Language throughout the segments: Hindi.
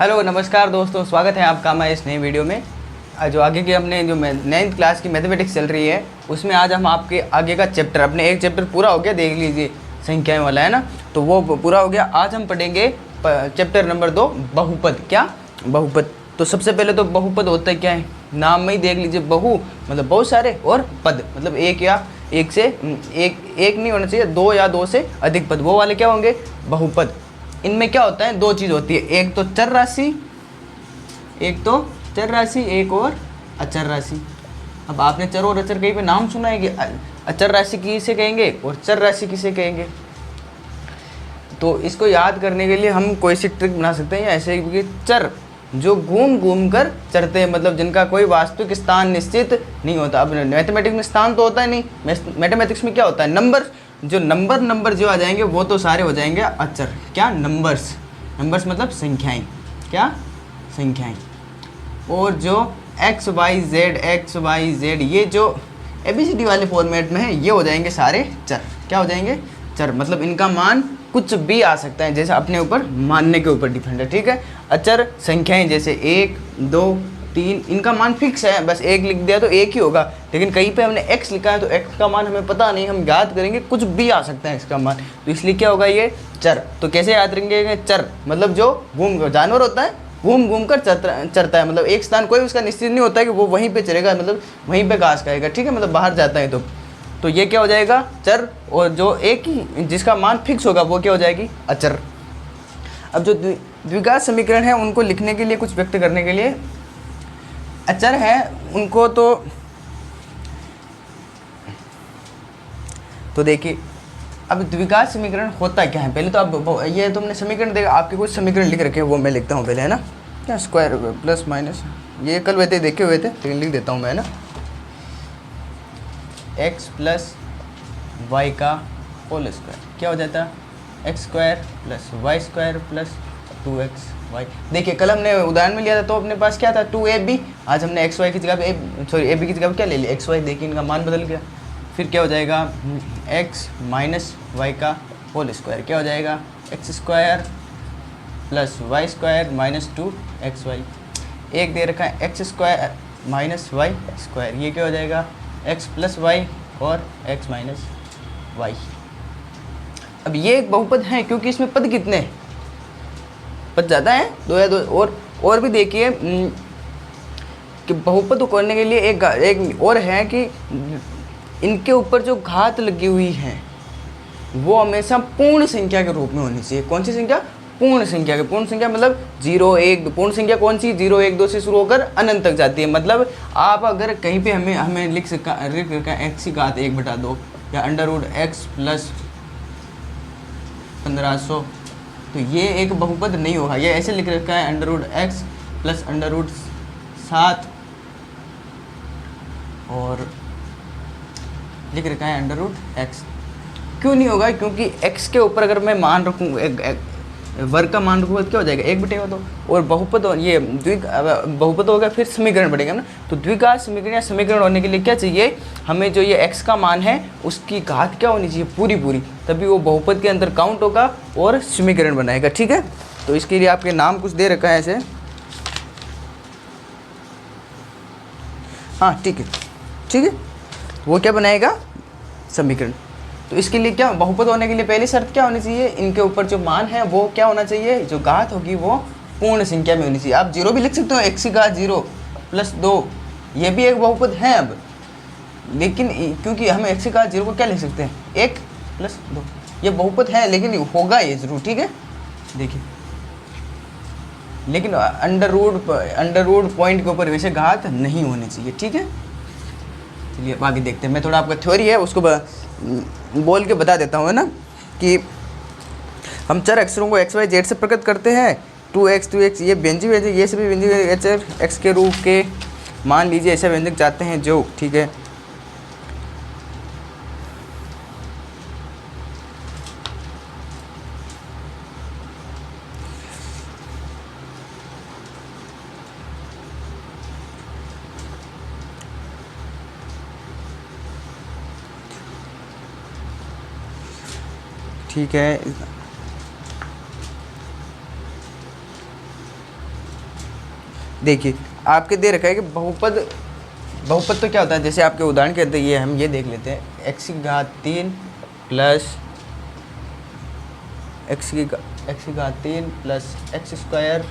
हेलो नमस्कार दोस्तों, स्वागत है आपका हमारे इस नए वीडियो में। जो आगे की अपने जो 9th क्लास की मैथमेटिक्स चल रही है उसमें आज हम आपके आगे का चैप्टर, अपने एक चैप्टर पूरा हो गया, देख लीजिए, संख्याएं वाला है ना, तो वो पूरा हो गया। आज हम पढ़ेंगे चैप्टर नंबर 2, बहुपद। क्या? बहुपद। तो सबसे पहले तो बहुपद होता है क्या है, नाम में ही देख लीजिए। बहु मतलब बहुत सारे, और पद मतलब एक या एक से एक नहीं होना चाहिए, दो या दो से अधिक पद, वो वाले क्या होंगे, बहुपद। इनमें क्या होता है, दो चीज़ होती है, एक तो चर राशि, एक और अचर राशि। अब आपने चर और अचर कहीं पे नाम सुना है कि अचर राशि किसे कहेंगे और चर राशि किसे कहेंगे? तो इसको याद करने के लिए हम कोई सी ट्रिक बना सकते हैं, या ऐसे कि चर जो घूम घूम कर चरते हैं, मतलब जिनका कोई वास्तविक स्थान निश्चित नहीं होता। अब मैथमेटिक्स में स्थान तो होता है नहीं, मैथमेटिक्स में क्या होता है, नंबर। जो नंबर जो आ जाएंगे वो तो सारे हो जाएंगे अचर। क्या? नंबर्स मतलब संख्याएं। क्या? संख्याएं। और जो एक्स वाई जेड ये जो ABCD वाले फॉर्मेट में है, ये हो जाएंगे सारे चर। क्या हो जाएंगे? चर। मतलब इनका मान कुछ भी आ सकता है, जैसे अपने ऊपर मानने के ऊपर डिपेंड है। ठीक है। अचर संख्याएं जैसे 1, 2, 3, इनका मान फिक्स है, बस एक लिख दिया तो एक ही होगा। लेकिन कहीं पे हमने x लिखा है तो x का मान हमें पता नहीं, हम याद करेंगे कुछ भी आ सकता है इसका मान, तो इसलिए क्या होगा, ये चर। तो कैसे याद रखेंगे? चर मतलब जो जानवर होता है, घूम घूम कर चरता है, मतलब एक स्थान कोई उसका निश्चित नहीं होता है कि वो वहीं पे चरेगा, मतलब वहीं पे घास खाएगा। ठीक है, मतलब बाहर जाता है तो ये क्या हो जाएगा, चर। और जो एक ही जिसका मान फिक्स होगा वो क्या हो जाएगी, अचर। अब जो द्विघात समीकरण है उनको लिखने के लिए, कुछ व्यक्त करने के लिए अचर है उनको तो देखिए, अब द्विघात समीकरण होता क्या है पहले तो। अब ये तुमने समीकरण देखा, आपके कुछ समीकरण लिख रखे हैं, वो मैं लिखता हूँ पहले, है ना। क्या? स्क्वायर प्लस माइनस, ये कल वैसे देखे हुए थे लेकिन लिख देता हूँ मैं, ना। x प्लस वाई का होल स्क्वायर क्या हो जाता है, X square plus Y square plus 2xy। देखिए कल हमने उदाहरण में लिया था तो अपने पास क्या था, 2ab। आज हमने xy की जगह पे ab की जगह पे क्या ले लिया, xy। देखिए इनका मान बदल गया। फिर क्या हो जाएगा, x माइनस वाई का होल स्क्वायर क्या हो जाएगा, X square plus Y square minus 2xy। एक दे रखा है X square minus Y square, ये क्या हो जाएगा, x प्लस वाई और x माइनस वाई। अब ये एक बहुपद है क्योंकि इसमें पद कितने हैं, पद ज़्यादा है, दो या दो। और भी देखिए कि बहुपद करने के लिए एक और है कि इनके ऊपर जो घात लगी हुई है वो हमेशा पूर्ण संख्या के रूप में होनी चाहिए। कौन सी संख्या? पूर्ण संख्या के। पूर्ण संख्या मतलब 0, 1, 2। पूर्ण संख्या कौन सी? 0, 1, 2 से शुरू होकर अनंत तक जाती है। मतलब आप अगर कहीं पे हमें लिख रखा है x की घात 1/2 या √x प्लस 1500, तो ये एक बहुपद नहीं होगा। ये ऐसे लिख रखा है √x प्लस √7 और लिख रखा है √x। क्यों नहीं होगा? क्योंकि x के ऊपर अगर मैं मान रखूँ, वर्ग का मान रखूँगा तो क्या हो जाएगा, 1/2। और बहुपद, ये बहुपद हो गया, फिर समीकरण बढ़ेगा ना। तो द्विघात समीकरण या समीकरण होने के लिए क्या चाहिए हमें, जो ये x का मान है उसकी घात क्या होनी चाहिए, पूरी, तभी वो बहुपद के अंदर काउंट होगा और समीकरण बनाएगा। ठीक है, तो इसके लिए आपके नाम कुछ दे रखा है ऐसे। हाँ ठीक है, वो क्या बनाएगा, समीकरण। तो इसके लिए क्या, बहुपद होने के लिए पहली शर्त क्या होनी चाहिए, इनके ऊपर जो मान है वो क्या होना चाहिए, जो घात होगी वो पूर्ण संख्या में होनी चाहिए। आप 0 भी लिख सकते हो, x की घात 0 प्लस 2, ये भी एक बहुपद है। अब लेकिन क्योंकि हम x की घात 0 को क्या लिख सकते हैं, 1 प्लस 2, ये बहुपद है लेकिन होगा ये जरूर। ठीक है, देखिए, लेकिन अंडर रूट पॉइंट के ऊपर वैसे घात नहीं होनी चाहिए। ठीक है, चलिए अब आगे देखते हैं। मैं थोड़ा आपका थ्योरी है उसको बोल के बता देता हूँ, है ना, कि हम चर अक्षरों को x, y, z से प्रकट करते हैं। 2x ये व्यंजक, ये सभी व्यंजक अचर x के रूप के मान लीजिए ऐसे व्यंजक चाहते हैं जो। ठीक है, ठीक है, देखिए आपके दे रखा है कि बहुपद, बहुपद तो क्या होता है, जैसे आपके उदाहरण के अंदर ये हम ये देख लेते हैं, x की घात 3 प्लस x की घात 3 plus x square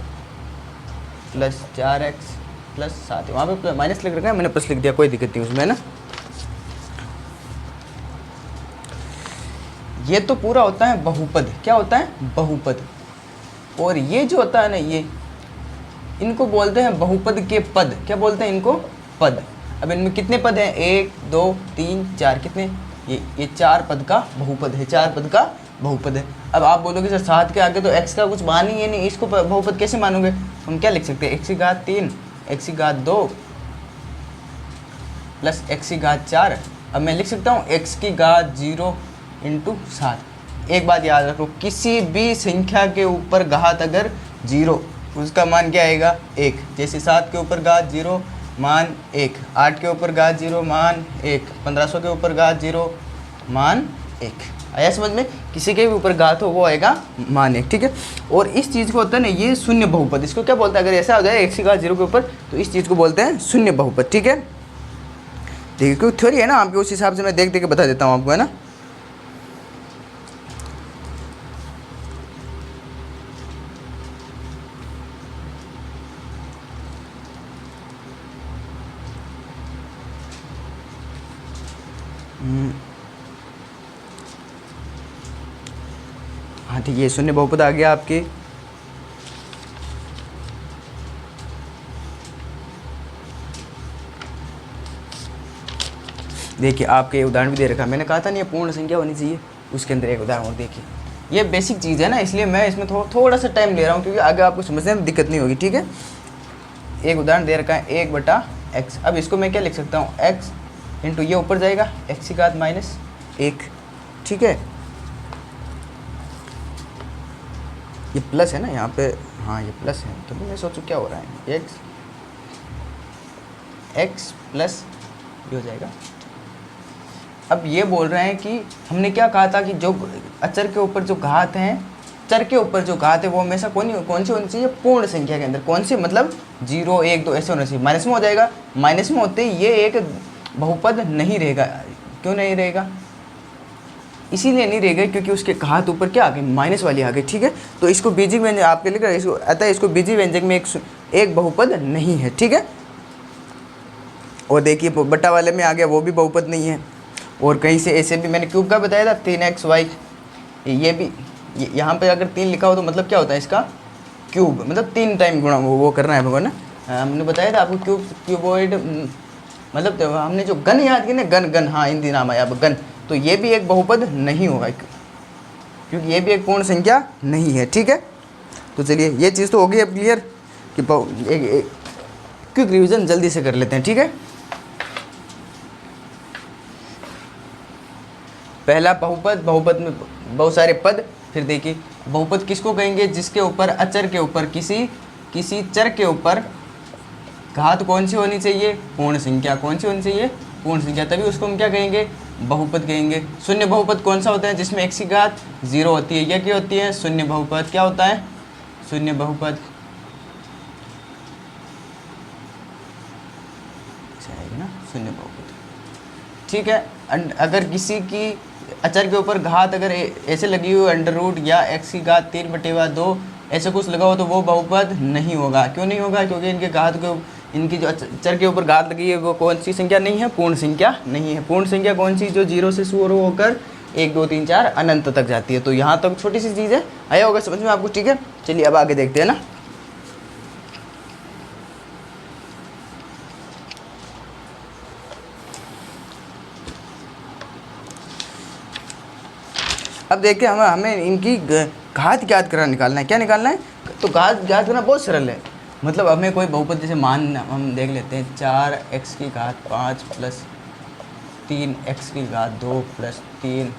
plus 4x plus 7, वहाँ पे माइनस लिख रखा है, मैंने प्लस लिख दिया, कोई दिक्कत नहीं उसमें, है ना। ये तो पूरा होता है बहुपद, क्या होता है बहुपद। और ये जो होता है ना, ये इनको बोलते हैं बहुपद के पद, क्या बोलते हैं इनको, पद। अब इनमें कितने पद हैं, 1 2 3 4, कितने, ये 4 पद का बहुपद है, 4 पद का बहुपद है। अब आप बोलोगे सर 7 के आगे तो x का कुछ मान ही है नहीं, इसको बहुपद कैसे मानोगे। हम क्या लिख सकते हैं, x की घात 3 x की घात 2 प्लस x की घात 4। अब मैं लिख सकता हूँ x की घात 0 इंटू 7। एक बात याद रखो, किसी भी संख्या के ऊपर घात अगर 0, उसका मान क्या आएगा 1। जैसे 7 के ऊपर घात 0 मान 1, 8 के ऊपर घात 0 मान 1, 1500 के ऊपर घात 0 मान 1। आया समझ में, किसी के भी ऊपर घात हो वो आएगा मान 1, ठीक है। और इस चीज़ को होता है ना ये शून्य बहुपद, इसको क्या बोलते हैं, अगर ऐसा हो जाए x की घात 0 के ऊपर तो इस चीज़ को बोलते हैं शून्य बहुपद, ठीक है। देखिए क्योंकि थ्योरी है ना आपके, उस हिसाब से मैं देख के बता देता हूँ आपको, है ना। हाँ ठीक है, शून्य बहुपद आ गया आपके। देखिए आपके उदाहरण भी दे रखा है, मैंने कहा था नहीं ये पूर्ण संख्या होनी चाहिए, उसके अंदर एक उदाहरण और देखिए। ये बेसिक चीज़ है ना, इसलिए मैं इसमें थोड़ा सा टाइम ले रहा हूँ, क्योंकि आगे आपको समझने में दिक्कत नहीं होगी, ठीक है। एक उदाहरण दे रखा है 1/x। अब इसको मैं क्या लिख सकता हूँ, x इंटू ये ऊपर जाएगा x की घात -1, ठीक है। ये प्लस है ना यहाँ पे, हाँ ये प्लस है, तो मैं सोचूं क्या हो रहा है, x प्लस ये हो जाएगा। अब ये बोल रहे हैं कि हमने क्या कहा था कि जो अचर के ऊपर जो घात हैं, चर के ऊपर जो घात है वो हमेशा कौन सी होनी चाहिए, पूर्ण संख्या के अंदर। कौन सी, मतलब 0 1 2 ऐसे होना चाहिए। माइनस में हो जाएगा, माइनस में होते ही ये एक बहुपद नहीं रहेगा। क्यों नहीं रहेगा, इसीलिए नहीं रहेगा क्योंकि उसके घात ऊपर क्या आ गई, माइनस वाली आ गई, ठीक है। तो इसको बीजी व्यंजक आपके लिए इसको अतः इसको बीजी व्यंजक में एक बहुपद नहीं है, ठीक है। और देखिए बट्टा वाले में आ गया, वो भी बहुपद नहीं है। और कहीं से ऐसे भी मैंने क्यूब का बताया था 3xy, ये भी यहाँ पे अगर 3 लिखा हो तो मतलब क्या होता है इसका क्यूब, मतलब 3 टाइम गुणा वो करना है भगवान ना। हमने बताया था आपको क्यूबॉइड, मतलब हमने जो गन याद की ना, गन हाँ हिंदी नाम आया अब गन। तो ये भी एक बहुपद नहीं होगा क्योंकि ये भी एक पूर्ण संख्या नहीं है, ठीक है। तो चलिए ये चीज़ तो हो गई अब क्लियर कि क्विक रिवीजन जल्दी से कर लेते हैं, ठीक है। पहला बहुपद, बहुपद में बहुत सारे पद। फिर देखिए बहुपद किसको कहेंगे, जिसके ऊपर अचर के ऊपर किसी चर के ऊपर घात कौन सी होनी चाहिए, पूर्ण संख्या। कौन सी होनी चाहिए, पूर्ण संख्या, तभी उसको हम क्या कहेंगे, बहुपद कहेंगे। शून्य बहुपद कौन सा होता है, जिसमें x की घात 0 होती है, यह क्या होती है, शून्य बहुपद। क्या होता है, शून्य बहुपद, ना शून्य बहुपद, ठीक है। अगर किसी की अचर के ऊपर घात अगर ऐसे लगी हुई अंडर रूट या x की घात 3/2 ऐसे कुछ लगा हो तो वो बहुपद नहीं होगा। क्यों नहीं होगा, क्योंकि इनके घात को, इनकी जो चर के ऊपर घात लगी है वो कौन सी संख्या नहीं है, पूर्ण संख्या नहीं है। पूर्ण संख्या कौन सी, जो 0 से शुरू होकर 1 2 3 4 अनंत तक जाती है। तो यहाँ तक छोटी सी चीज़ है, आया होगा समझ में आपको, ठीक है। चलिए अब आगे देखते हैं ना। अब देखिए हमें इनकी घात ज्ञात करना निकालना है। क्या निकालना है, तो घात ज्ञात करना बहुत सरल है। मतलब हमें कोई बहुपद जैसे मान हम देख लेते हैं 4x की घात 5 प्लस 3x की घात 2 प्लस 3x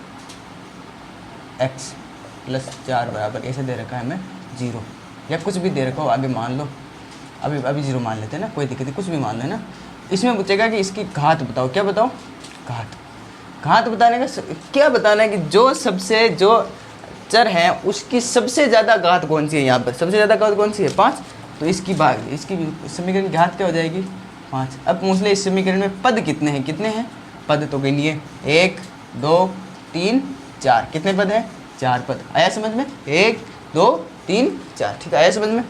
प्लस 4 बराबर, ऐसे दे रखा है हमें 0 या कुछ भी दे रखा हो आगे मान लो। अभी 0 मान लेते हैं ना, कोई दिक्कत नहीं, कुछ भी मान लो ना। इसमें पूछेगा कि इसकी घात बताओ। क्या बताओ, घात बताने का क्या बताना है कि जो चर हैं उसकी सबसे ज़्यादा घात कौन सी है। यहाँ पर सबसे ज़्यादा घात कौन सी है, 5। तो इसकी समीकरण की घात क्या हो जाएगी 5। अब पूछ ले इस समीकरण में पद कितने हैं पद तो गिनिए 1 2 3 4 कितने पद हैं 4 पद। आया समझ में 1 2 3 4 ठीक है आया समझ में।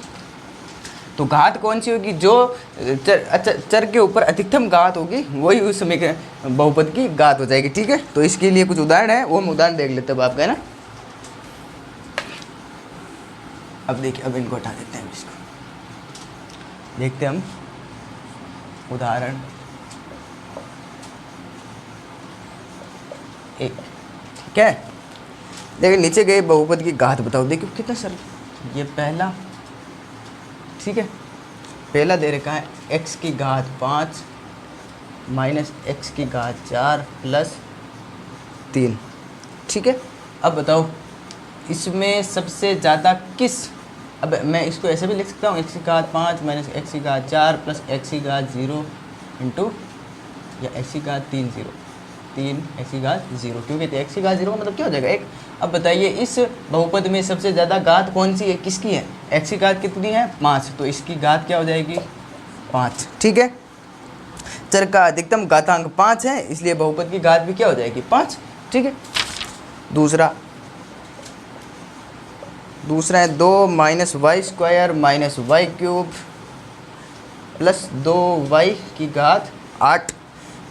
तो घात कौन सी होगी जो चर के ऊपर अधिकतम घात होगी वही उस समीकरण बहुपद की घात हो जाएगी ठीक है। तो इसके लिए कुछ उदाहरण है वो हम उदाहरण देख लेते हैं आपका है ना। अब देखिए अब इनको हटा देते हैं इसको देखते हैं हम उदाहरण 1 ठीक है। देखिए नीचे गए बहुपद की घात बताओ देखिए कितना सर ये पहला ठीक है पहला दे रखा है x की घात 5 माइनस x की घात 4 प्लस 3 ठीक है। अब बताओ इसमें सबसे ज़्यादा किस अब मैं इसको ऐसे भी लिख सकता हूँ x की घात 5 माइनस x की घात 4 प्लस x की घात 0 इंटू या x की घात 3 x की घात 0 क्योंकि x की घात 0 मतलब क्या हो जाएगा 1। अब बताइए इस बहुपद में सबसे ज़्यादा घात कौन सी है किसकी है x की घात कितनी है 5 तो इसकी घात क्या हो जाएगी 5 ठीक है। चर का अधिकतम घातांक 5 है इसलिए बहुपद की घात भी क्या हो जाएगी 5 ठीक है। दूसरा है 2 minus Y square minus Y cube plus 2y की घात 8।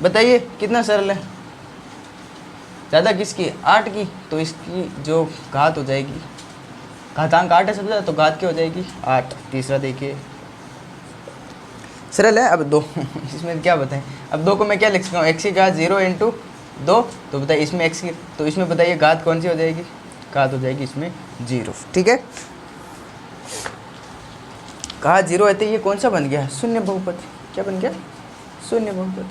बताइए कितना सरल है ज़्यादा किसकी 8 की तो इसकी जो घात हो जाएगी घातांक 8 है सबसे ज़्यादा तो घात क्या हो जाएगी 8। तीसरा देखिए सरल है। अब 2 इसमें क्या बताएं अब 2 को मैं क्या लिख सकता हूँ x की घात 0 इंटू 2 तो बताइए इसमें x की तो इसमें बताइए घात कौन सी हो जाएगी घात हो जाएगी इसमें 0 ठीक है। घात 0 है तो ये कौन सा बन गया शून्य बहुपद क्या बन गया शून्य बहुपद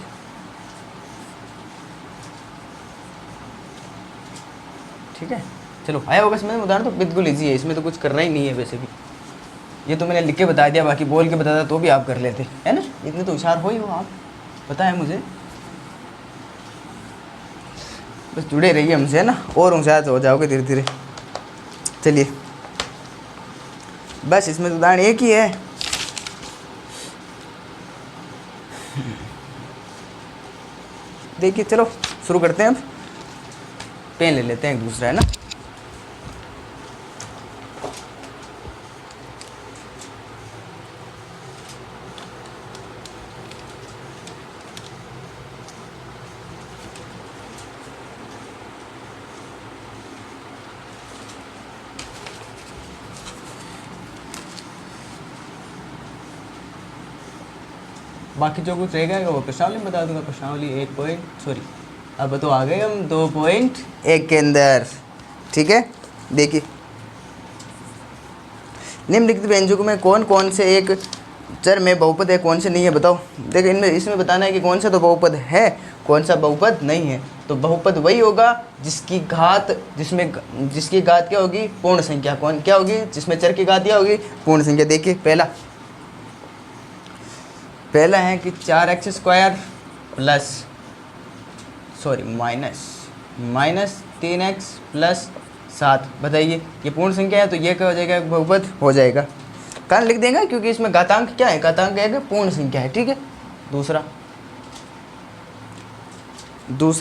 ठीक है। चलो आया होगा समझ में उदाहरण तो बिल्कुल ईजी है इसमें तो कुछ करना ही नहीं है वैसे भी ये तो मैंने लिख के बता दिया बाकी बोल के बताता तो भी आप कर लेते है ना इतने तो होशियार हो ही हो आप पता है मुझे बस जुड़े रहिए हमसे है ना और होशियार हो जाओगे धीरे धीरे। चलिए बस इसमें तो उदाहरण एक ही है देखिए चलो शुरू करते हैं अब पेन ले लेते हैं एक दूसरा है ना। बाकी जो कुछ रहेगा वो प्रश्नावली बता दूंगा प्रश्नावली 1 पॉइंट सॉरी अब तो आ गए हम 2.1 के अंदर ठीक है। देखिए निम्नलिखित व्यंजकों में कौन कौन से एक चर में बहुपद है कौन से नहीं है बताओ। देखिए इनमें इसमें बताना है कि कौन सा तो बहुपद है कौन सा बहुपद नहीं है। तो बहुपद वही होगा जिसकी घात क्या होगी पूर्ण संख्या कौन क्या होगी जिसमें चर की घात क्या होगी पूर्ण संख्या। देखिए पहला है कि 4x square plus minus 3x plus 7। बताइए ये पूर्ण संख्या है तो ये क्या हो जाएगा बहुपद हो जाएगा कारण लिख देंगे क्योंकि इसमें घातांक क्या है घातांक है कि पूर्ण संख्या है ठीक है। दूसरा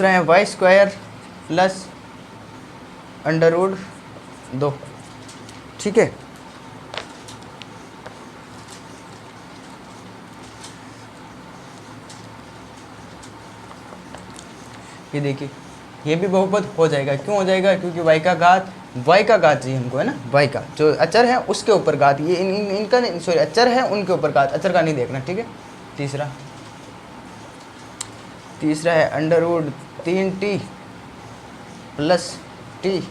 है y स्क्वायर प्लस √2 ठीक है। ये देखिए ये भी बहुपद हो जाएगा क्यों हो जाएगा क्योंकि y का घात चाहिए हमको है ना y का जो अचर है उसके ऊपर घात ये इनका नहीं सॉरी अचर है उनके ऊपर घात अचर का नहीं देखना ठीक है। तीसरा है √3t प्लस t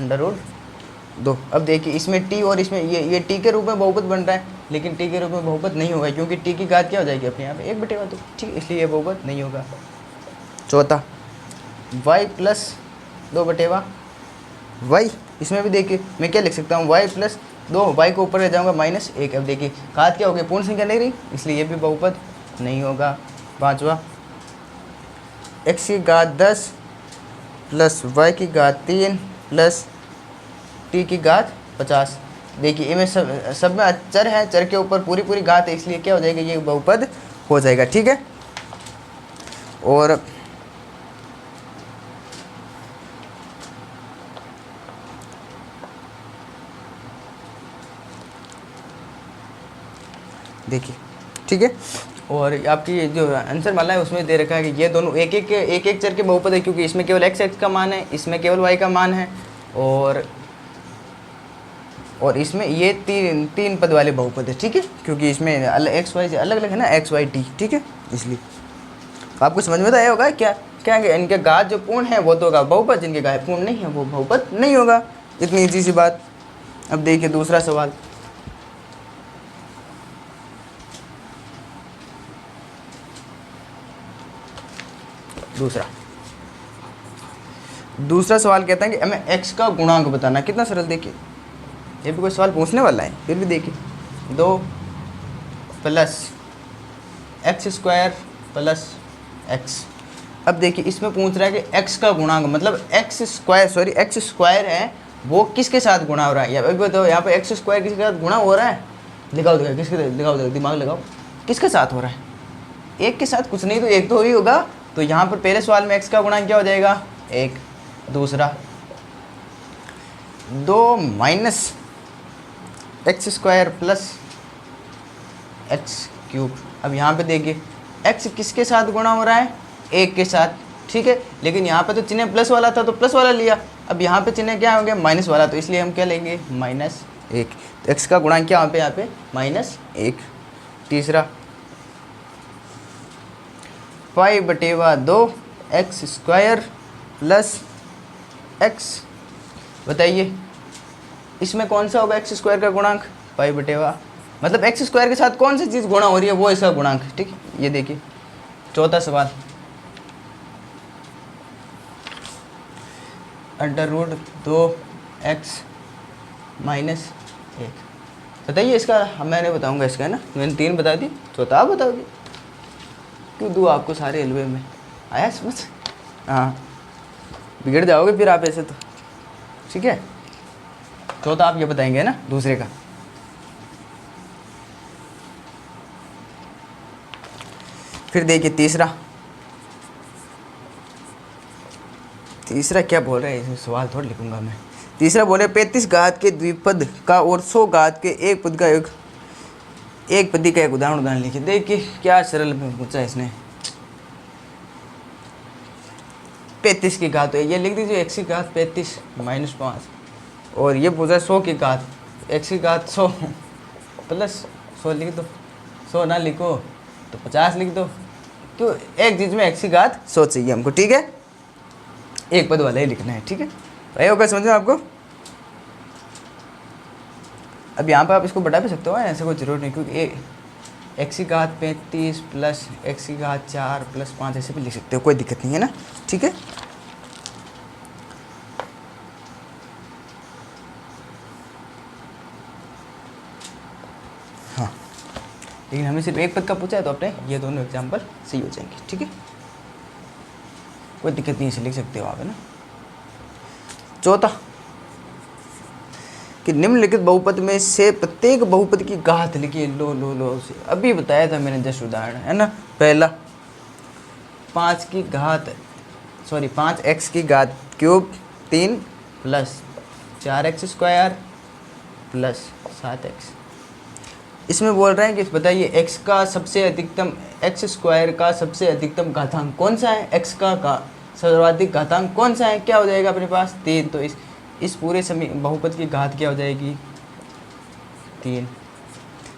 √2। अब देखिए इसमें t और इसमें ये t के रूप में बहुपद बन रहा है लेकिन t के रूप में बहुपद नहीं होगा क्योंकि t की घात क्या हो जाएगी अपने यहाँ पे 1/2 ठीक इसलिए ये बहुपद नहीं होगा। चौथा y प्लस 2/y इसमें भी देखिए मैं क्या लिख सकता हूँ y प्लस 2 y को ऊपर ले जाऊँगा -1। अब देखिए घात क्या हो गई पूर्ण संख्या नहीं रही इसलिए ये भी बहुपद नहीं होगा। पांचवा x की घात 10 प्लस y की घात 3 प्लस t की घात 50। देखिए इनमें सब में चर है, चर के ऊपर पूरी पूरी घात है, इसलिए क्या हो जाएगा, ये बहुपद हो जाएगा। ठीक है, और देखिए ठीक है, और आपकी जो आंसर वाला है उसमें दे रखा है कि ये दोनों एक एक चर के बहुपद है, क्योंकि इसमें केवल x का मान है, इसमें केवल y का मान है, और इसमें ये तीन पद वाले बहुपद है। ठीक है, क्योंकि इसमें एक्स वाई अलग अलग है ना, एक्स वाई टी। ठीक है, इसलिए आपको समझ में तो आया होगा क्या क्या है, इनके घात जो पूर्ण है वो तो होगा बहुपद, जिनके घात पूर्ण नहीं है वो बहुपद नहीं होगा। इतनी ईजी सी बात। अब देखिए दूसरा सवाल, दूसरा सवाल कहता है कि हमें x का गुणांक बताना। कितना सरल, देखिए ये भी कोई सवाल पूछने वाला है, फिर भी देखिए 2 plus x square plus x. अब देखिए इसमें पूछ रहा है कि x का गुणांक, मतलब एक्स स्क्वायर है वो किसके साथ गुणा हो रहा है। या बताओ यहाँ पे एक्स स्क्वायर किसके साथ गुणा हो रहा है, दिखाओ किसके, दिखाओ दिमाग लगाओ, किसके साथ हो रहा है, एक के साथ, कुछ नहीं तो एक तो ही होगा। तो यहाँ पर पहले सवाल में x का गुणांक क्या हो जाएगा, 1। दूसरा 2 minus x square plus x cube. अब यहाँ पे देखिए x किसके साथ गुणा हो रहा है, 1 के साथ। ठीक है, लेकिन यहाँ पे तो चिन्ह प्लस वाला था तो प्लस वाला लिया, अब यहाँ पे चिन्ह क्या हो गया, माइनस वाला, तो इसलिए हम क्या लेंगे, -1। तो x का गुणांक क्या यहाँ पे -1। तीसरा 5/2 एक्स स्क्वायर प्लस एक्स। बताइए इसमें कौन सा होगा एक्स स्क्वायर का गुणांक, 5/, मतलब एक्स स्क्वायर के साथ कौन सी चीज़ गुणा हो रही है वो इसका गुणांक। ठीक है, ये देखिए चौथा सवाल, √2x - 1। बताइए इसका, मैंने बताऊंगा इसका, है ना, मैंने 3 बता दी, चौथा आप बताओगे। क्यों दूँ आपको सारे हलवे में, आया समझ। हाँ, बिगड़ जाओगे फिर आप ऐसे तो। ठीक है, चौथा आप ये बताएंगे, है ना, दूसरे का। फिर देखिए तीसरा क्या बोल रहे हैं, सवाल थोड़ा लिखूंगा मैं। तीसरा बोले 35 घात के द्विपद का और 100 घात के एक पद का एक पदी का एक उदाहरण लिखिए। देखिए क्या सरल में पूछा इसने, 35 की घात है, ये लिख दीजिए x की घात 35 -5, और ये पूछा 100 की घात, x की घात 100 प्लस 100 लिख दो, 100 ना लिखो तो 50 लिख दो, क्यों, एक चीज़ में x की घात 100 चाहिए हमको। ठीक है, एक पद वाला ही लिखना है। ठीक है, तो ये होगा, समझ में आपको। अब यहाँ पर आप इसको बढ़ा भी सकते हो, ऐसे कोई जरूरत नहीं, क्योंकि x की घात 35 प्लस x की घात 4 प्लस 5 ऐसे भी लिख सकते हो, कोई दिक्कत नहीं है ना। ठीक है, हाँ, लेकिन हमें सिर्फ एक पद का पूछा है तो अपने ये दोनों एग्जाम्पल सही हो जाएंगे। ठीक है, कोई दिक्कत नहीं, इसे लिख सकते हो आप, है ना। चौथा कि निम्नलिखित बहुपद में से प्रत्येक बहुपद की घात लिखिए। लो से अभी बताया था मैंने, जस्ट उदाहरण, है ना। पहला 5x की घात cube 3 plus 4x square plus 7x। इसमें बोल रहे हैं कि बताइए x का सबसे अधिकतम, x स्क्वायर का सबसे अधिकतम घातांक कौन सा है, x का सर्वाधिक घातांक कौन सा है, क्या हो जाएगा अपने पास, 3। तो इस पूरे बहुपद की घात क्या हो जाएगी, 3।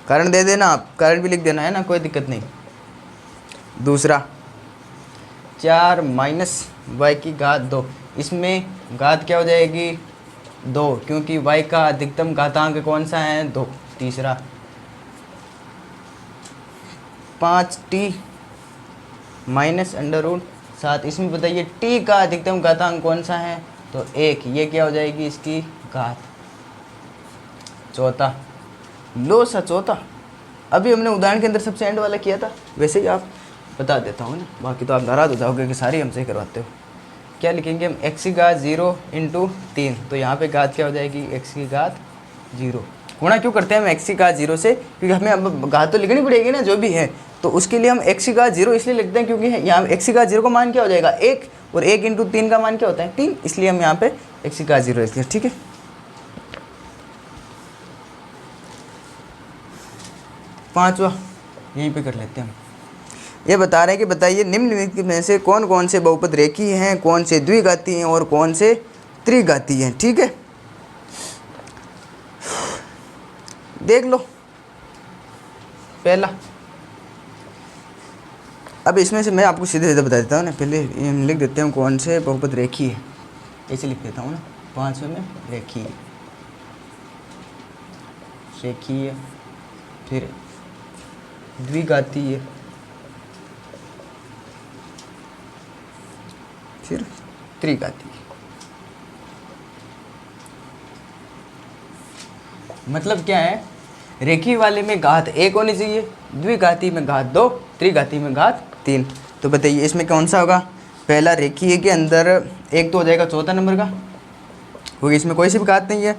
कारण दे देना आप, कारण भी लिख देना, है ना, कोई दिक्कत नहीं। दूसरा 4 माइनस y की घात 2, इसमें घात क्या हो जाएगी, 2, क्योंकि y का अधिकतम घातांक कौन सा है, 2। तीसरा 5t माइनस √7, इसमें बताइए t का अधिकतम घातांक कौन सा है, तो 1, ये क्या हो जाएगी इसकी घात। चौथा चौथा अभी हमने उदाहरण के अंदर सबसे एंड वाला किया था, वैसे ही आप बता देता हूँ ना, बाकी तो आप नाराज़ हो जाओगे कि सारी हमसे करवाते हो। क्या लिखेंगे हम, x की घात 0 × 3, तो यहाँ पे घात क्या हो जाएगी, x की घात 0। गुणा क्यों करते हैं हम एक्स की घात 0 से, क्योंकि हमें अब घात तो लिखनी पड़ेगी ना जो भी है, तो उसके लिए हम एक्स की घात 0 इसलिए लिखते हैं क्योंकि यहाँ एक्स की घात 0 का मान क्या हो जाएगा 1, और 1 × 3 का मान क्या होता है 3, इसलिए हम यहाँ पे एक्स की घात 0 लिखते हैं। ठीक है, पांचवा यहीं पे कर लेते हैं हम। ये बता रहे हैं कि बताइए निम्नलिखित में से कौन कौन से बहुपद रेखीय हैं, कौन से द्विघाती हैं और कौन से त्रिघाती हैं। ठीक है, देख लो पहला। अब इसमें से मैं आपको सीधे सीधे बता देता हूँ ना, पहले हम लिख देते हैं कौन से बहुपद रेखीय है, ऐसे लिख देता हूँ ना, 5वें में रेखीय, रेखीय, फिर द्विघातीय, फिर त्रिघातीय। मतलब क्या है, रेखीय वाले में घात 1 होनी चाहिए, द्विघाती में घात 2, त्रिघाती में घात 3। तो बताइए इसमें कौन सा होगा, पहला रेखीय के अंदर 1 तो हो जाएगा चौथा नंबर का, क्योंकि इसमें कोई सी भी घात नहीं है,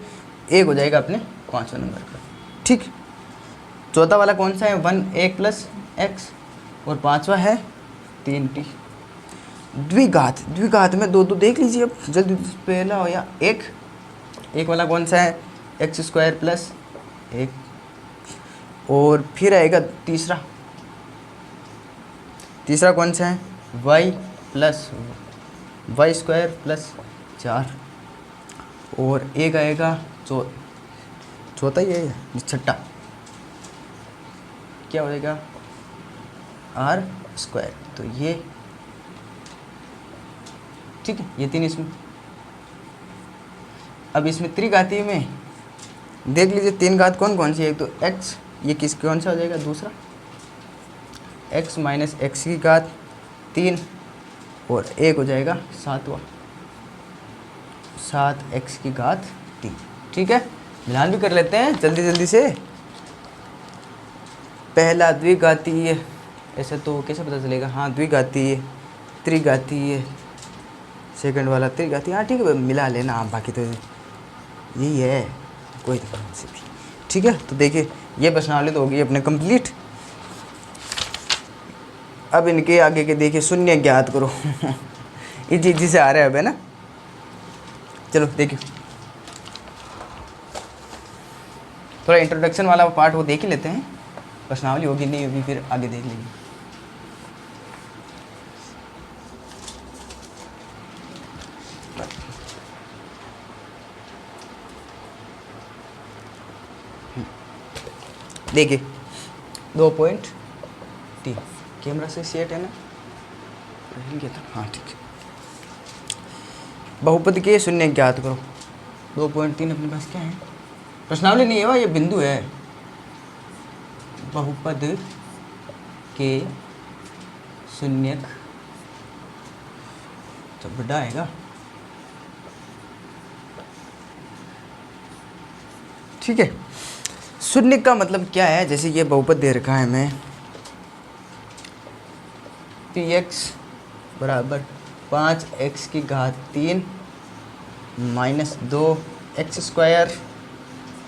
1 हो जाएगा अपने 5वें नंबर का। ठीक, चौथा वाला कौन सा है 1 1 + x, और 5वां है 3t। द्विघात, द्विघात में दो देख लीजिए अब जल्दी, पहला हो या एक वाला कौन सा है x² + 1, और फिर आएगा तीसरा कौन सा है y + y² + 4, और एक आएगा चौथा ही है छठा, क्या हो जाएगा r²। तो ये ठीक है, ये 3 इसमें। अब इसमें त्रिघाती में देख लीजिए 3 घात कौन कौन सी है, एक तो x, ये किस कौन सा हो जाएगा दूसरा, x - x की घात 3, और एक हो जाएगा 7वां 7x की घात 3। ठीक है, मिलान भी कर लेते हैं जल्दी जल्दी से। पहला द्विघातीय, ऐसे तो कैसे पता चलेगा, हाँ द्विघातीय, त्रिघातीय, सेकंड वाला त्रिघातीय, हाँ ठीक है मिला लेना आप, बाकी तो यही है, कोई दिक्कत नहीं। ठीक है, तो देखिए ये प्रश्नावली तो होगी अपने कंप्लीट। अब इनके आगे के देखिए शून्य ज्ञात करो इजी से आ रहा है अब, है ना। चलो देखिए थोड़ा इंट्रोडक्शन वाला पार्ट वो देख ही लेते हैं, प्रश्नावली होगी नहीं होगी फिर आगे देख लेंगे। देखिए 2.3 कैमरा से सेट है ना, हाँ ठीक है। बहुपद के शून्य ज्ञात करो, 2.3 अपने पास क्या है, प्रश्नावली नहीं है वह, ये बिंदु है। बहुपद के शून्यक तो बड़ा आएगा, ठीक है। शून्य का मतलब क्या है, जैसे ये बहुपद दे रखा है हमें, px = 5x की घात 3 - 2x²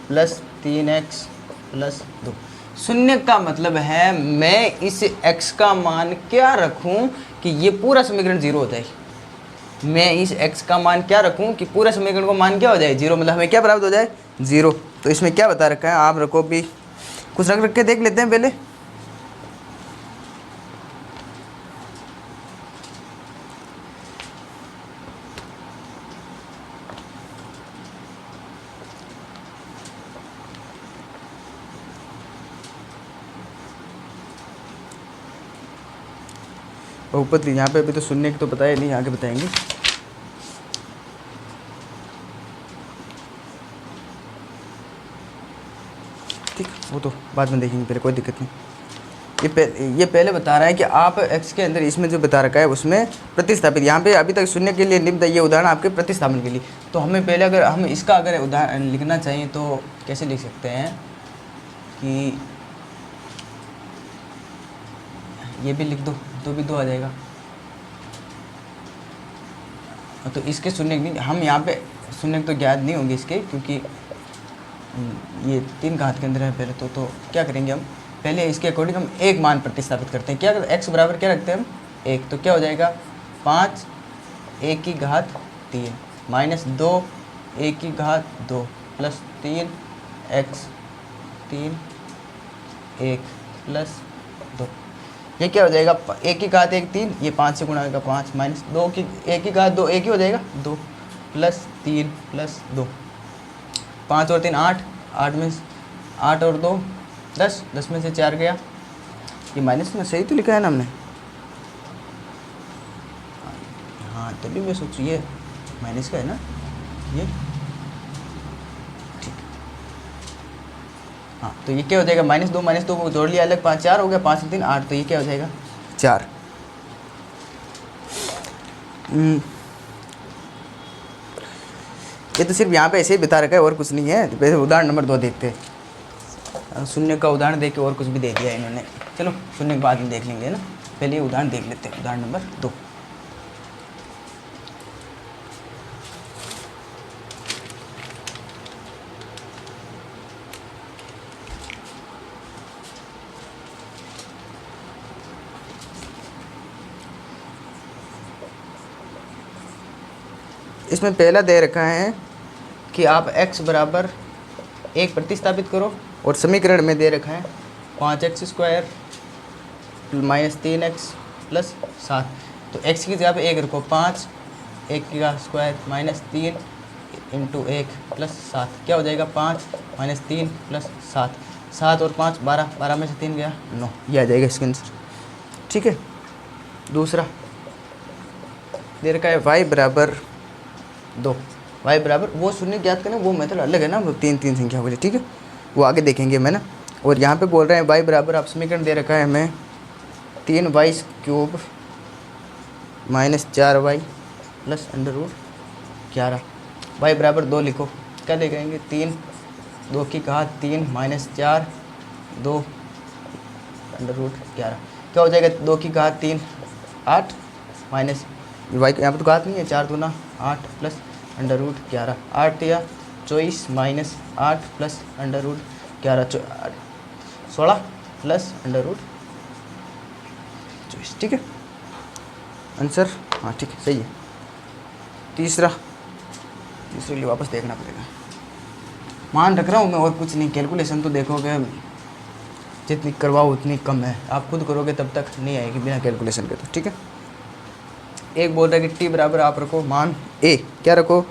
+ 3x + 2। शून्य का मतलब है मैं इस x का मान क्या रखूं कि ये पूरा समीकरण 0 हो जाए। मैं इस x का मान क्या रखूं कि पूरा समीकरण को मान क्या हो जाए 0, मतलब हमें क्या प्राप्त हो जाए 0। तो इसमें क्या बता रखा है, आप रखो भी, कुछ रख के देख लेते हैं पहले। बहुपद यहाँ पे अभी तो शून्य की तो बताया नहीं, आगे बताएंगे। ठीक, वो तो बाद में देखेंगे, पहले कोई दिक्कत नहीं। ये पहले बता रहा है कि आप x के अंदर इसमें जो बता रखा है उसमें प्रतिस्थापित, यहाँ पे अभी तक शून्य के लिए निम्न ये उदाहरण आपके प्रतिस्थापन के लिए। तो हमें पहले अगर हम इसका अगर उदाहरण लिखना चाहिए तो कैसे लिख सकते हैं कि ये भी लिख दो तो भी 2 आ जाएगा। तो इसके शून्य हम यहाँ पे शून्य तो ज्ञात नहीं होंगे इसके, क्योंकि ये 3 घात के अंदर है पहले तो क्या करेंगे हम, पहले इसके अकॉर्डिंग हम एक मान प्रतिस्थापित करते हैं। क्या x बराबर क्या रखते हैं हम 1, तो क्या हो जाएगा 5 a की घात 3 माइनस 2 a की घात 2 प्लस 3 x 3 1 प्लस 2। ये क्या हो जाएगा a की घात 1 3, ये 5 से गुणा होगा 5 माइनस 2 की a की घात 2 एक ही हो जाएगा 2 प्लस 3 प्लस 2, 5 और 3 8, 8 में 8 और 2 10, 10 में से 4 गया। ये माइनस में सही तो लिखा है ना हमने, हाँ तभी मैं सोचूँ ये माइनस का है ना ये, ठीक। हाँ तो ये क्या हो जाएगा -2 को जोड़ लिया अलग, 5 4 हो गया, 5 3 8, तो ये क्या हो जाएगा 4। ये तो सिर्फ यहाँ पे ऐसे ही बता रखा है और कुछ नहीं है। वैसे उदाहरण नंबर 2 देखते हैं। शून्य का उदाहरण देके और कुछ भी दे दिया इन्होंने, चलो शून्य के बाद में देख लेंगे ना, पहले ये उदाहरण देख लेते हैं। उदाहरण नंबर 2, इसमें पहला दे रखा है कि आप x बराबर 1 प्रतिस्थापित करो, और समीकरण में दे रखा है 5x square minus 3x plus 7। तो x की जगह पे 1 रखो, 5 1 का स्क्वायर माइनस 3 इंटू 1 प्लस 7, क्या हो जाएगा 5 माइनस 3 प्लस 7, 7 और 5 12, 12 में से 3 गया 9, ये आ जाएगा इसका आंसर। ठीक है। दूसरा दे रखा है y बराबर 2, y बराबर वो शून्य ज्ञात करें, वो मेथड अलग है ना, वो 3 संख्या हो गई, ठीक है, वो आगे देखेंगे मैं ना। और यहाँ पे बोल रहे हैं y बराबर, आप समीकरण दे रखा है हमें 3y cube minus 4y plus √11, y बराबर 2 लिखो, क्या लिखेंगे 3 2 की घात 3 माइनस 4 2 √11, क्या हो जाएगा 2 की घात 3 8 माइनस y यहाँ पर तो घात नहीं है, 4 दूना 8 प्लस √11, 8 या 24 माइनस 8 प्लस √11 16 प्लस √24, ठीक है आंसर। हाँ ठीक है, सही है। तीसरे के लिए वापस देखना पड़ेगा, मान रख रहा हूँ मैं और कुछ नहीं। कैलकुलेशन तो देखोगे जितनी करवाओ उतनी कम है, आप खुद करोगे तब तक नहीं आएगी बिना कैलकुलेशन के, तो ठीक है। एक बोल रहा है कि t बराबर आप रखो मान a, क्या रखो a,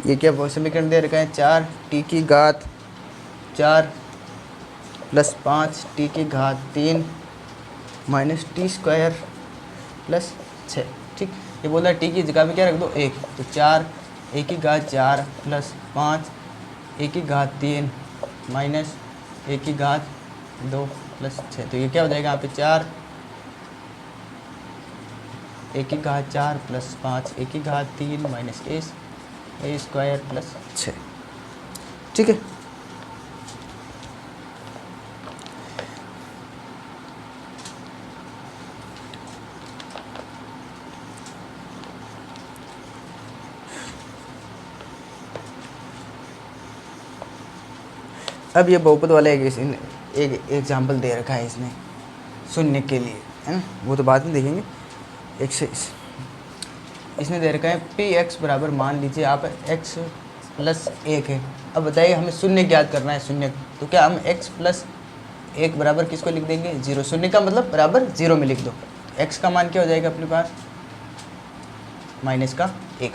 ये क्या समीकरण दे रखा है 4 t की घात 4 प्लस 5 t की घात 3 माइनस t स्क्वायर प्लस 6, ठीक। ये बोल रहा है t की जगह में क्या रख दो 1, तो 4 a की घात 4 प्लस 5 a की घात 3 माइनस a की घात 2 प्लस 6, तो ये क्या हो जाएगा यहाँ पे 4 a की घात 4 प्लस 5 a की घात 3 माइनस a स्क्वायर प्लस 6, ठीक है। अब ये बहुपद वाला एक एग्जाम्पल दे रखा है इसने शून्य के लिए, है ना, वो तो बाद में देखेंगे। एक से इसमें दे रखा है px बराबर, मान लीजिए आप x प्लस 1 है। अब बताइए हमें शून्य ज्ञात करना है, शून्य, तो क्या हम x प्लस 1 बराबर किसको लिख देंगे 0, शून्य का मतलब बराबर 0 में लिख दो, तो x का मान क्या हो जाएगा अपने पास -1।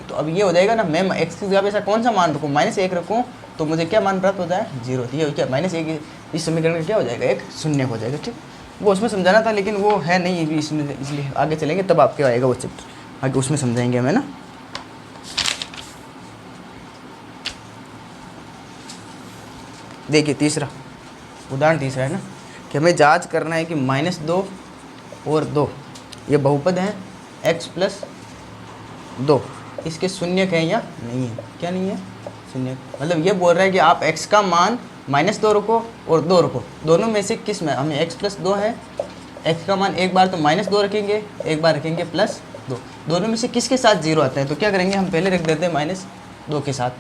तो अब ये हो जाएगा ना, मैं x की जगह पे ऐसा कौन सा मान रखूँ -1 रखूँ, तो मुझे क्या मान प्राप्त होता है 0, तो ये क्या -1 इस समीकरण का क्या हो जाएगा एक शून्य हो जाएगा, ठीक। वो उसमें समझाना था लेकिन वो है नहीं इसमें, इसलिए आगे चलेंगे तब आपके आएगा वो चैप्टर, आगे उसमें समझाएंगे हमें ना। देखिए तीसरा उदाहरण, तीसरा है ना कि हमें जांच करना है कि -2 और 2 ये बहुपद हैं x प्लस 2, इसके शून्य हैं या नहीं है, क्या नहीं है शून्य, मतलब ये बोल रहा है कि आप x का मान -2 रखो और 2 रखो, दोनों में से किस में हमें x प्लस 2 है, x का मान एक बार तो -2 रखेंगे, एक बार रखेंगे +2, दोनों में से किसके साथ 0 आता है, तो क्या करेंगे हम पहले रख देते हैं -2 के साथ,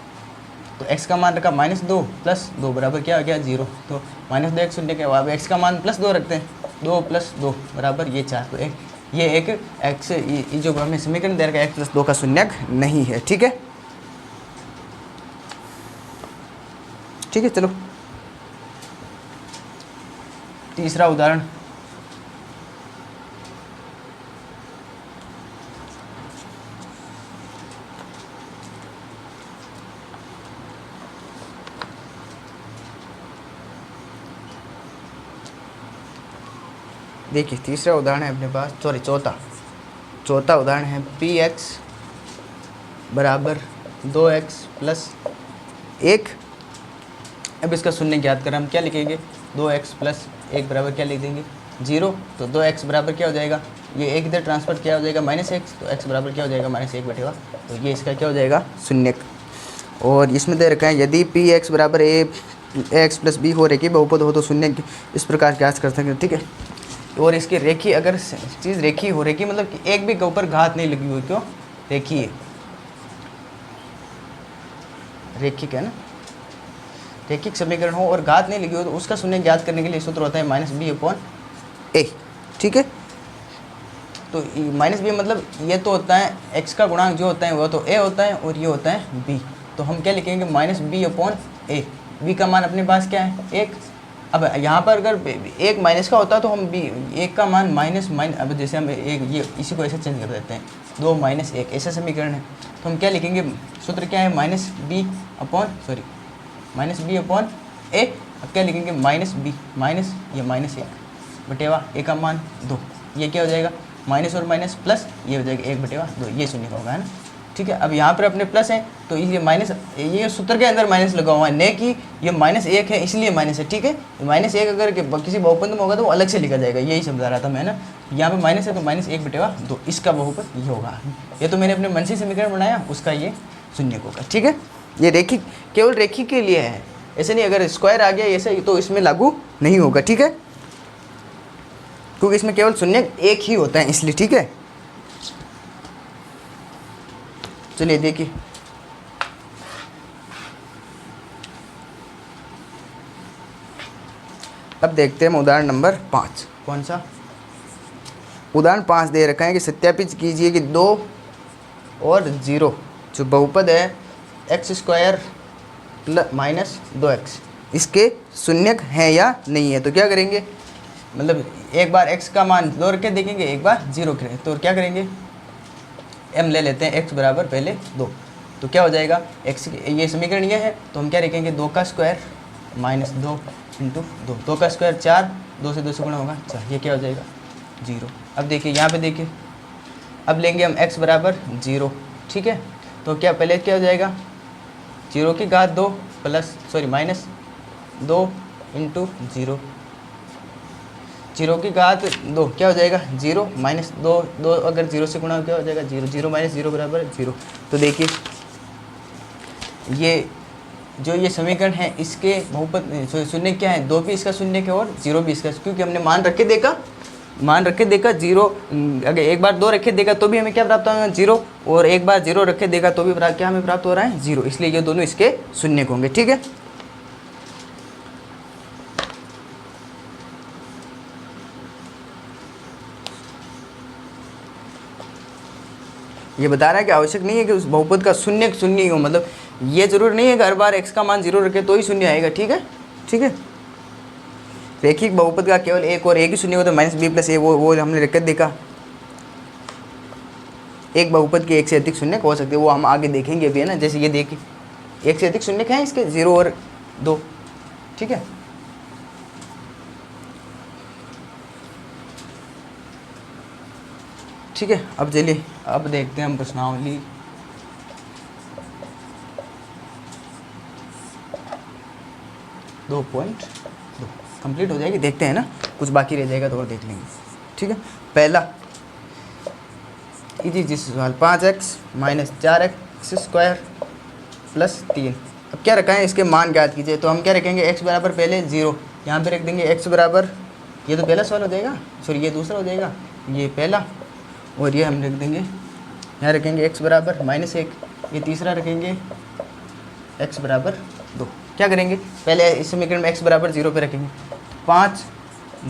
तो x का मान रखा -2 + 2 बराबर क्या हो गया 0। तो -2 x शून्य के बाद x का मान +2 रखते हैं, 2 + 2 बराबर ये 4। तो ये एक x ये जो हमें समीकरण दे रखा है x + 2 का शून्यक नहीं है। ठीक है, ठीक है। चलो तीसरा उदाहरण, देखिए तीसरा उदाहरण है अपने पास, सॉरी चौथा उदाहरण है px बराबर 2x + 1। अब इसका शून्य ज्ञात करें, हम क्या लिखेंगे 2x + 1 बराबर क्या लिख देंगे 0। तो 2x बराबर क्या हो जाएगा, ये एक इधर ट्रांसफर क्या हो जाएगा -x, तो x बराबर क्या हो जाएगा -1/। तो ये इसका क्या हो जाएगा शून्यक। और इसमें दे रखा है यदि px बराबर ax + b हो रेखीय बहुपद हो तो शून्य इस प्रकार ज्ञात कर सकते हैं। ठीक है, और इसकी रेखी अगर चीज़ रेखी हो, रेखी मतलब कि एक भी के ऊपर घात नहीं लगी हुई, क्यों रेखी है, रेखिक है ना, रेखिक समीकरण हो और घात नहीं लगी हो तो उसका शून्य ज्ञात करने के लिए सूत्र होता है -b/a। ठीक है, तो -b मतलब ये तो होता है x का गुणांक जो होता है वो तो a होता है और ये होता है b। तो हम क्या लिखेंगे -b/a। b का मान अपने पास क्या है 1। अब यहाँ पर अगर एक माइनस का होता तो हम b 1 का मान माइनस अब जैसे हम एक ये इसी को ऐसे चेंज कर देते हैं 2 - 1 ऐसा समीकरण है। तो हम क्या लिखेंगे, सूत्र क्या है -b/a। अब क्या लिखेंगे -b माइनस ये -1/, a का मान 2, ये क्या हो जाएगा माइनस और माइनस प्लस, ये हो जाएगा 1/2, ये शून्य का होगा, है ना। ठीक है, अब यहाँ पर अपने प्लस है तो ये माइनस, ये सूत्र के अंदर माइनस लगा हुआ है, ने कि ये -1 है इसलिए माइनस है। ठीक है, -1 अगर किसी बहुपद में होगा तो वो अलग से लिखा जाएगा, यही समझा रहा था मैं ना। यहाँ पे माइनस है तो -1/2 इसका बहुपद ये होगा। ये तो मैंने अपने मन से समीकरण बनाया, उसका ये शून्य होगा। ठीक है, ये रेखिक केवल रेखिक के लिए है, ऐसे नहीं अगर स्क्वायर आ गया ऐसे तो इसमें लागू नहीं होगा। ठीक है, क्योंकि इसमें केवल शून्य एक ही होता है इसलिए। ठीक है, चलिए देखिए अब देखते हैं उदाहरण नंबर 5। कौन सा उदाहरण 5 दे रखा है कि सत्यापित कीजिए कि 2 और 0 जो बहुपद है x² - 2x इसके शून्यक हैं या नहीं है। तो क्या करेंगे, मतलब एक बार x का मान 2 रख के देखेंगे, एक बार 0 करें, तो क्या करेंगे m ले लेते हैं x बराबर पहले 2। तो क्या हो जाएगा x, ये समीकरण ये है तो हम क्या लिखेंगे 2 का स्क्वायर -2 × 2, 2 का स्क्वायर 4, 2 से 2 से गुणा होगा 4, ये क्या हो जाएगा 0। अब देखिए यहाँ पे देखिए, अब लेंगे हम x बराबर 0। ठीक है, तो क्या पहले क्या हो जाएगा 0 की घात 2 -2 × 0, 0 की घात 2 क्या हो जाएगा 0 -2, 2 अगर 0 से गुणा क्या हो जाएगा 0, 0 - 0 बराबर 0। तो देखिए ये जो ये समीकरण है इसके बहुपद शून्य क्या है, 2 भी इसका शून्य है और 0 भी इसका, क्योंकि हमने मान रख के देखा 0, अगर एक बार 2 रखे देखा तो भी हमें क्या प्राप्त होगा 0, और एक बार 0 रखे देखा तो भी क्या हमें प्राप्त हो रहा है 0, इसलिए ये दोनों इसके शून्य होंगे। ठीक है, ये बता रहा है कि आवश्यक नहीं है कि उस बहुपद का शून्य ही हो, मतलब ये जरूर नहीं है कि हर बार x का मान 0 रखे तो ही शून्य आएगा। ठीक है, ठीक है, रेखिक बहुपद का केवल एक और एक ही शून्य होता है -b + a, वो हमने रख देखा। एक बहुपद के एक से अधिक शून्य हो सकते हैं, वो हम आगे देखेंगे भी, है ना। जैसे ये देखिए एक से अधिक शून्य हैं इसके 0 और 2। ठीक है, ठीक है, अब चलिए अब देखते हैं हम प्रश्नावली। दो कंप्लीट हो जाएगी, देखते हैं ना, कुछ बाकी रह जाएगा तो और देख लेंगे। ठीक है, पहला जिस सवाल 5x - 4x² + 3। अब क्या रखा है, इसके मान ज्ञात कीजिए। तो हम क्या रखेंगे x बराबर पहले 0, यहाँ पे रख देंगे x बराबर, ये तो पहला सवाल हो जाएगा, सॉरी ये दूसरा हो जाएगा, ये पहला, और ये हम रख देंगे यहाँ रखेंगे x बराबर -1, ये तीसरा रखेंगे x बराबर 2। क्या करेंगे, पहले इस समीकरण में x बराबर 0 पे रखेंगे। 5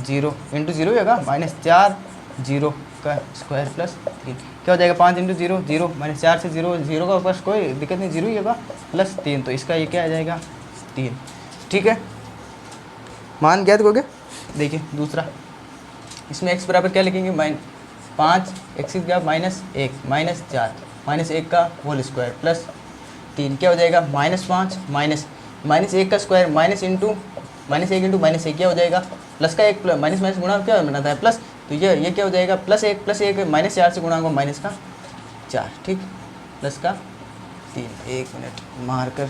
0 इंटू 0 होगा -4 0 का स्क्वायर प्लस 3। क्या हो जाएगा 5 इंटू 0 0 -4 से 0 0 का ऊपर कोई दिक्कत नहीं, 0 ही होगा प्लस 3, तो इसका ये क्या आ जाएगा 3। ठीक है, मान ज्ञात हो गया। देखिए दूसरा, इसमें x बराबर क्या लिखेंगे, -5 x की जगह -1 -4 -1 का होल स्क्वायर प्लस 3। क्या हो जाएगा -5 -1 का स्क्वायर -1 इंटू -1 क्या हो जाएगा, प्लस का 1 माइनस माइनस गुणा क्या बनाता है प्लस, तो ये क्या हो जाएगा +1 -4 से गुणा होगा -4। ठीक, प्लस का 3। 1 मिनट मार कर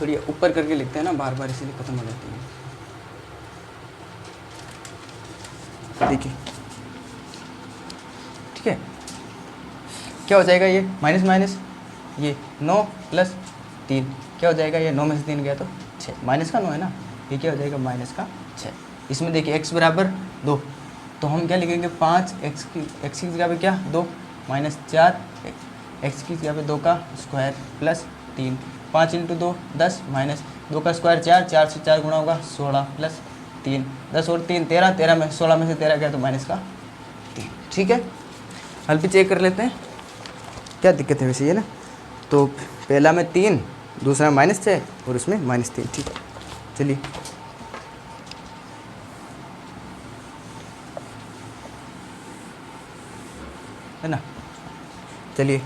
थोड़ी ऊपर करके लिखते हैं ना बार बार, इसीलिए खत्म हो जाती है। देखिए ठीक है, क्या हो जाएगा ये माइनस माइनस ये 9 प्लस 3, क्या हो जाएगा ये 9 में से 3 गया तो 6, माइनस का 9 है ना, ये क्या हो जाएगा -6। इसमें देखिए x बराबर 2, तो हम क्या लिखेंगे 5 x की जगह पे क्या 2 -4 x की जगह पे 2 का स्क्वायर प्लस 3। 5 इंटू 2 10 -2 का स्क्वायर 4 से 4 गुणा होगा 16 प्लस 3, 10 और 3 13, 13 में 16 में से 13 गया तो -3। ठीक है, हल भी चेक कर लेते हैं क्या दिक्कत है वैसे ये ना। तो पहला में 3, दूसरा में -6 और उसमें -3। ठीक, चलिए है ना। चलिए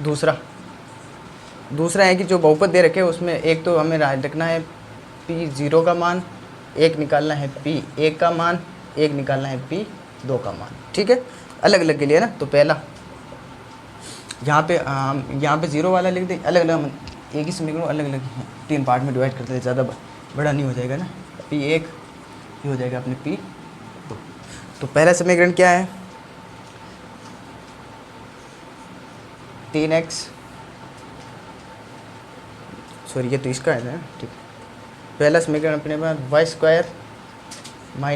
दूसरा है कि जो बहुपद दे रखे हैं उसमें एक तो हमें रखना है P0 का मान, एक निकालना है P1 का मान, एक निकालना है P2 का मान। ठीक है, अलग अलग के लिए ना। तो पहला यहाँ पे 0 वाला लिख दें, अलग अलग एक ही समीकरण अलग अलग 3 पार्ट में डिवाइड करते हैं, ज़्यादा बड़ा नहीं हो जाएगा ना। P1 ये हो जाएगा अपने P2। तो पहला समीकरण क्या है 3x, सॉरी ये तो इसका है ना। ठीक, पहला समीकरण अपने पास y² - y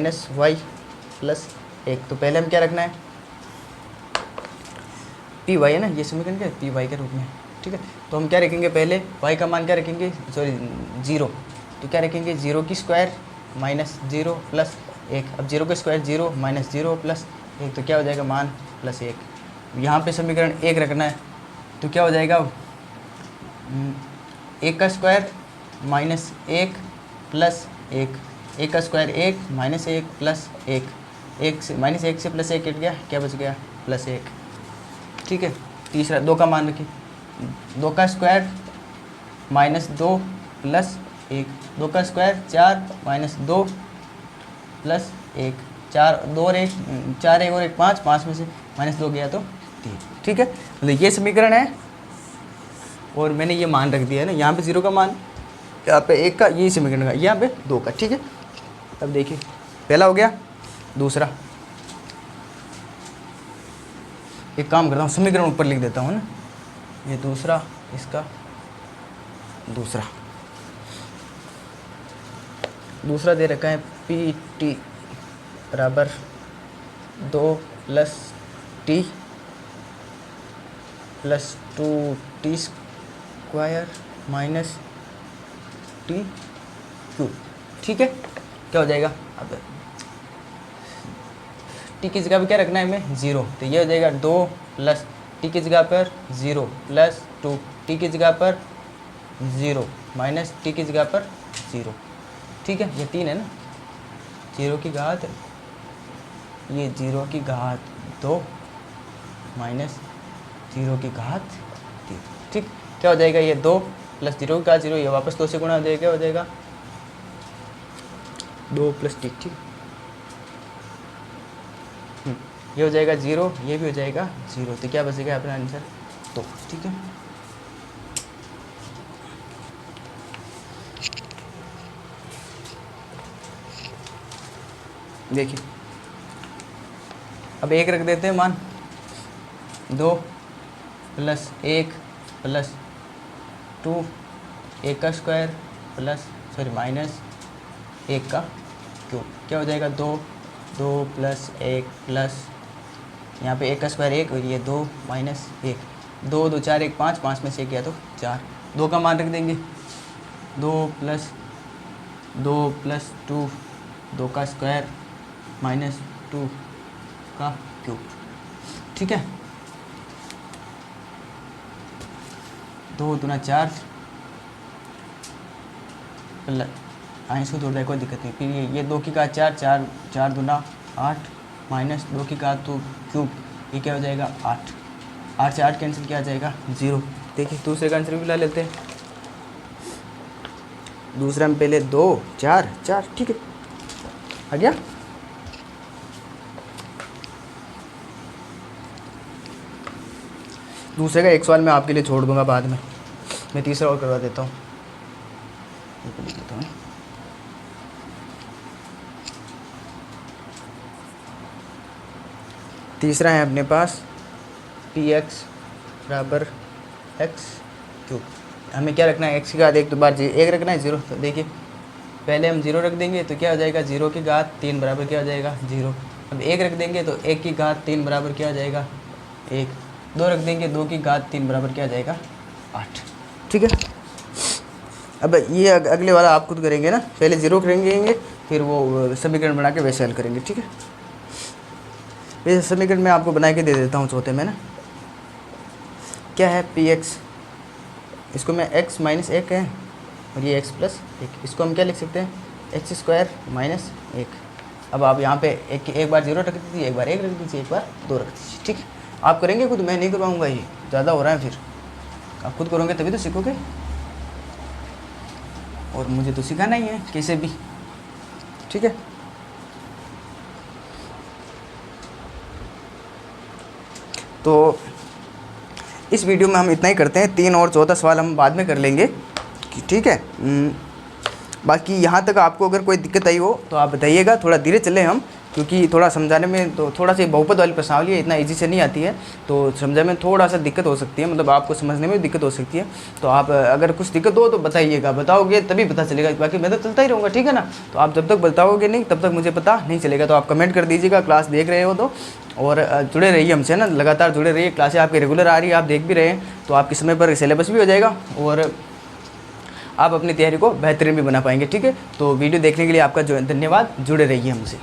+ 1। तो पहले हम क्या रखना है py है ना, ये समीकरण क्या है py के रूप में। ठीक है, तो हम क्या रखेंगे पहले y का मान क्या रखेंगे, सॉरी 0, तो क्या रखेंगे 0 की स्क्वायर -0 + 1। अब 0 का स्क्वायर 0 -0 + 1, तो क्या हो जाएगा मान +1। यहाँ पे समीकरण 1 रखना है, तो क्या हो जाएगा 1 का स्क्वायर -1 + 1, 1 का स्क्वायर 1 -1 + 1, 1 से -1 से +1 कट गया, क्या बच गया +1। ठीक है, तीसरा 2 का मान रखिए, 2 का स्क्वायर -2 + 1, 2 का स्क्वायर 4 -2 + 1, 4 2 और 1 4 1 और 1 5, 5 में से -2 गया तो 3। ठीक है, तो ये समीकरण है और मैंने ये मान रख दिया है ना, यहाँ पे 0 का मान, यहाँ पे 1 का, ये समीकरण का, यहाँ पे 2 का। ठीक है, अब देखिए पहला हो गया। दूसरा एक काम करता हूँ, समीकरण ऊपर लिख देता हूँ ना, ये दूसरा, इसका दूसरा दे रखा है PT बराबर 2 + t + 2t² - t³। ठीक है, क्या हो जाएगा, अब t की जगह पे क्या रखना है हमें 0, तो ये हो जाएगा 2 + t की जगह पर 0 + 2 t की जगह पर 0 - t की जगह पर 0। ठीक है, ये 3 है ना, 0 की घात, ये 0 की घात 2 - 0 की घात 3। ठीक, क्या हो जाएगा ये 2 + 0 का 0, ये वापस 2 से गुणा हो जाएगा, क्या हो जाएगा 2 + t। ठीक, ये हो जाएगा 0, ये भी हो जाएगा 0, तो क्या बचेगा अपना आंसर 2। ठीक है, देखिए अब 1 रख देते हैं मान, 2 + 1 + 2, 1 का स्क्वायर -1 का क्यूब, क्या हो जाएगा 2 + 1 + यहाँ पे 1 का स्क्वायर 1 और ये 2 माइनस 1, 2 2 4 1 5, 5 में से 1 गया तो 4, 2 का मान रख देंगे, 2 प्लस 2 2 का स्क्वायर माइनस 2 का क्यूब, ठीक है। 2 दूना 4 इसको जोड़ दे, कोई दिक्कत नहीं। फिर ये 2 की घात 4, 4 दूना 8 माइनस 2 की घात 2 क्यूब, ये क्या हो जाएगा 8, 8 से 8 कैंसिल किया जाएगा 0। देखिए दूसरे का आंसर भी ला लेते हैं। दूसरा में पहले 2 4 4, ठीक है, आ गया। दूसरे का एक सवाल मैं आपके लिए छोड़ दूंगा बाद में, मैं तीसरा और करवा देता हूँ। तीसरा है अपने पास px बराबर x क्यूब। हमें क्या रखना है, x की घात 1 तो बार 1 रखना है 0। तो देखिए पहले हम 0 रख देंगे तो क्या हो जाएगा, 0 की घात 3 बराबर क्या हो जाएगा 0। अब 1 रख देंगे तो 1 की घात 3 बराबर क्या हो जाएगा 1, 2 रख देंगे 2 की घात 3 बराबर क्या हो जाएगा 8, ठीक है। अब ये अगले वाला आप खुद करेंगे ना, पहले 0 करेंगे फिर वो समीकरण बना के वैसे हल करेंगे, ठीक है। वैसे समीकरण मैं आपको बना के दे देता हूँ चौथे में ना, क्या है px, इसको मैं x माइनस 1 है और ये x प्लस 1, इसको हम क्या लिख सकते हैं x स्क्वायर माइनस 1। अब आप यहाँ पे एक बार 0 रख दीजिए, एक बार 1 रख दीजिए, एक बार 2 रख दीजिए, ठीक है। आप करेंगे खुद, मैं नहीं करवाऊँगा, ये ज़्यादा हो रहा है। फिर आप खुद करोगे तभी तो सीखोगे, और मुझे तो सिखाना ही है कैसे भी, ठीक है। तो इस वीडियो में हम इतना ही करते हैं, 3 और चौथा सवाल हम बाद में कर लेंगे, ठीक है। बाकी यहाँ तक आपको अगर कोई दिक्कत आई हो तो आप बताइएगा, थोड़ा धीरे चले हम, क्योंकि थोड़ा समझाने में तो थोड़ा सा बहुपद वाली प्रश्नावली है, इतना इजी से नहीं आती है, तो समझाने में थोड़ा सा दिक्कत हो सकती है, मतलब आपको समझने में दिक्कत हो सकती है। तो आप अगर कुछ दिक्कत हो तो बताइएगा, बताओगे तभी पता चलेगा, बाकी मैं तो चलता ही रहूँगा, ठीक है ना। तो आप जब तक बताओगे नहीं तब तक मुझे पता नहीं चलेगा। तो आप कमेंट कर दीजिएगा क्लास देख रहे हो तो, और जुड़े रहिए हमसे ना, लगातार जुड़े रहिए, क्लासें आपकी रेगुलर आ रही है, आप देख भी रहे हैं, तो आपके समय पर सिलेबस भी हो जाएगा और आप अपनी तैयारी को बेहतरीन भी बना पाएंगे, ठीक है। तो वीडियो देखने के लिए आपका जो धन्यवाद, जुड़े रहिए हमसे।